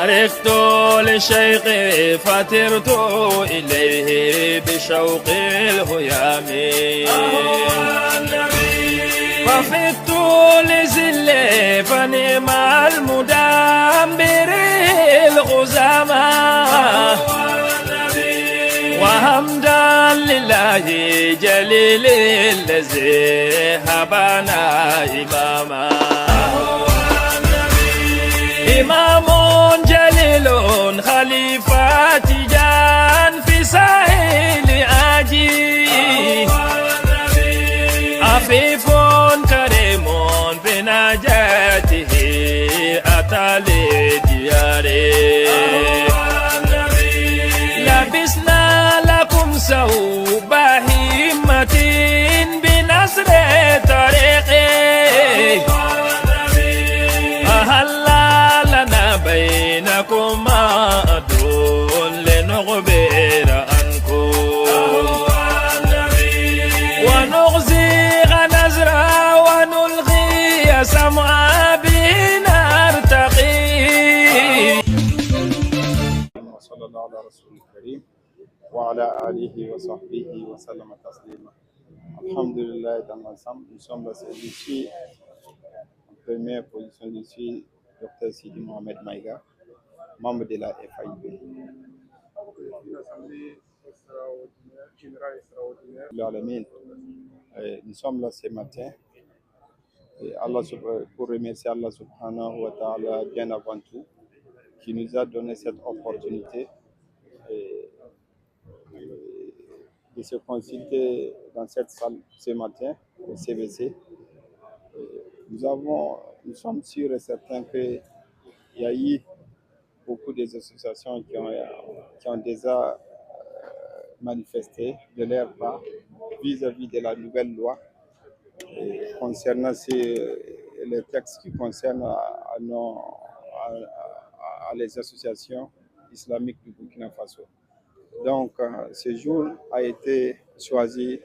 عرفت للشيخ فترت إليه بشوق الهيام ففدت لزل فنعم المدبر الغزامى وحمدا لله جليل الذي هبنا إماما إمام جليل خليفة جان في ساحل عجي عفيف كريم بنجاته أتى لدياره لبسنا لكم ثوب همة بنصر طريقه أهلا لنا بينكما أدون لنغبر عنكم ونغزيغ نزرا ونلغي سمعا بنا نرتقي. وصلى الله على رسول الكريم وعلى آله وصحبه وسلم تسليما. Alhamdulillah, dans l'ensemble, nous sommes là, c'est ici, en première position, je suis Dr Sidi Mohamed Maïga, membre de la FAIB. L'Assemblée générale extraordinaire. Nous sommes là ce matin et pour remercier Allah subhanahu wa ta'ala bien avant tout, qui nous a donné cette opportunité de se consulter dans cette salle ce matin au CBC. Nous sommes sûrs et certains qu'il y a eu beaucoup d'associations qui ont déjà manifesté de leur part vis-à-vis de la nouvelle loi concernant les textes qui concernent les associations islamiques du Burkina Faso. Donc, ce jour a été choisi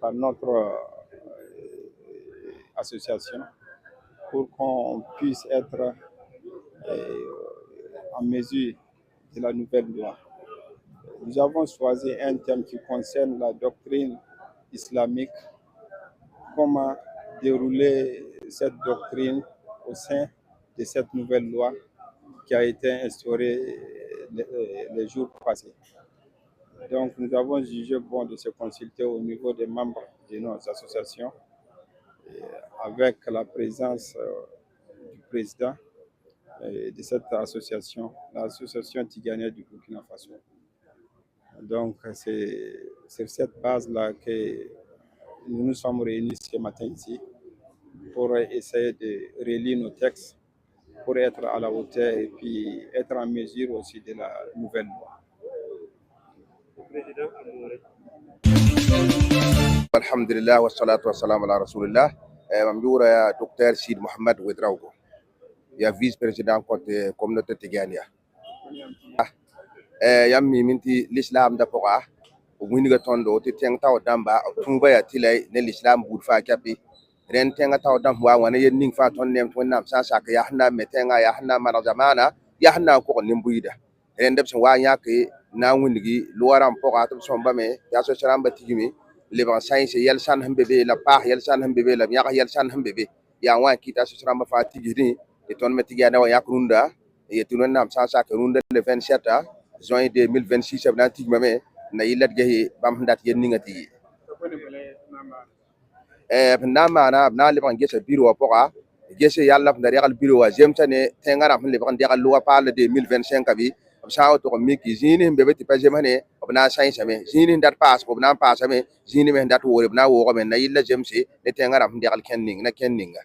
par notre association pour qu'on puisse être en mesure de la nouvelle loi. Nous avons choisi un thème qui concerne la doctrine islamique, comment dérouler cette doctrine au sein de cette nouvelle loi qui a été instaurée les jours passés. Donc, nous avons jugé bon de se consulter au niveau des membres de nos associations, avec la présence du président de cette association, l'association Tigania du Burkina Faso. Donc, c'est sur cette base-là que nous nous sommes réunis ce matin ici pour essayer de relire nos textes, pour être à la hauteur et puis être en mesure aussi de la nouvelle loi. Alhamdulillah wa salatu wa salam ala rasulillah. Mamdoura ya Dr Sidi Mohamed Ouedraogo, ya vice-président côté communauté Tigania. Yammi minti l'islam da poka winiga tondo ti teng taw damba tumba ya tilay ne l'islam bud fa kapi ren tenga taw dam wa wana yen ning fa ton nem ton nam sa sak ya hna metenga ya hna mara zamana ya hna ko nimbuida ren deb so wa nyake na winigi luwaram poka to so mbame ya so charamba tigimi le ban science yel san hambebe la pa yel san hambebe la ya yel san hambebe ya wa kita so charamba fa tigini e ton metigana wa yakrunda e tunon nam sa sak runda le 27 juin 2026 abna tigmame na yilat gahi bam ndat yen ningati nama na abna le ban gese biro poka gese yalla ndari al biro wa jemtane tengara le ban dial loi par le 2025 abi absa to mi ki jini mbebe ti pajemane abna sai same jini ndat pass ko bna pass same jini me ndat wore bna wo ko men na yilla jemse ne tengara dial kenning na kenninga.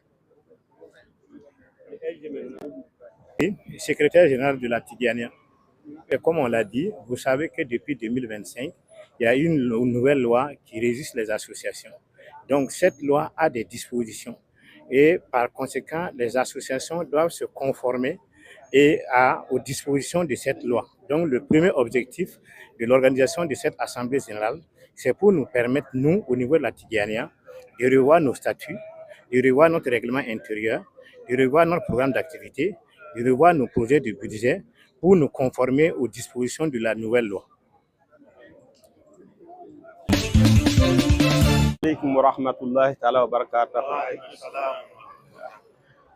Secrétaire général de la Tigania. Et comme on l'a dit, vous savez que depuis 2025, il y a une nouvelle loi qui régisse les associations. Donc cette loi a des dispositions et par conséquent, les associations doivent se conformer aux dispositions de cette loi. Donc le premier objectif de l'organisation de cette Assemblée générale, c'est pour nous permettre, nous, au niveau de la Tigania, de revoir nos statuts, de revoir notre règlement intérieur, de revoir notre programme d'activité, de revoir nos projets de budget pour nous conformer aux dispositions de la nouvelle loi. Alaikum wa rahmatullahi ta'ala wa barakatuh.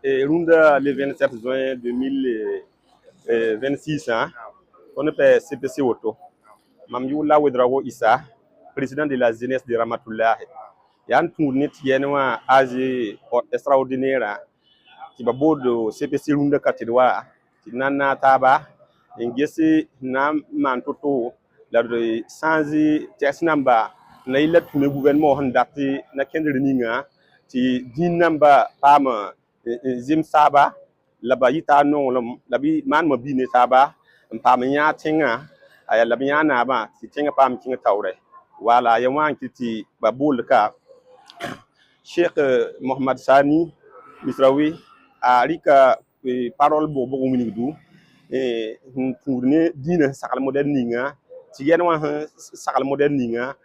Et Runda le 27 juin 2026, on appelle CPC Auto. Mamioula Wedrawo Issa, président de la jeunesse de Ramatullah. Yann tourné tienwa âge extraordinaire. Qui va de CPC Runda Katidwa, qui nana taba, ingesi nam mantoto, la de sanzi tesnamba. Na ila tune gouvernement han dati na kendre ninga ti din namba pam zim saba laba yita non labi man mo bine saba pam nya tinga aya labi nya na ba ti tinga pam tinga tawre wala ya wan ti babul ka Cheikh Mohamed Sani Misraoui a rika parole bo bo minigdu tourner dina sakal moderne ninga ti yen wan sakal moderne ninga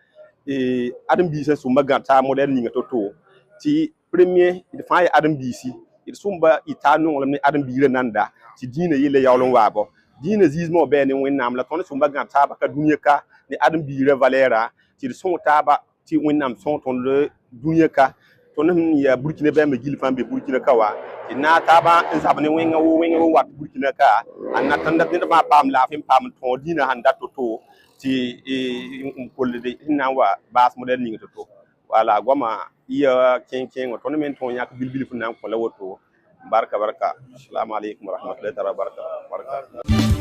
Adam Bisi sumba gata modern ninga toto ti premier il fa ya Adam Bisi il sumba itano lamni Adam Bire nanda ti dina yele yawlon wabo dina zizmo be ni wennam la ton sumba gata ba ka dunya ka ni Adam Bire Valera ti son taba ti wennam son ton le dunya ka ton ya Burkina be me gil fambe Burkina ka wa ti na taba en sabne wenga wo wat Burkina ka an natanda tin ba pam la fim pam ton dina handa toto ti kolde inawa bas model ninga to wala goma iya ken o tournament on yak bilbil fu nan ko lawoto barka assalamu alaikum wa rahmatullahi wa barakatuh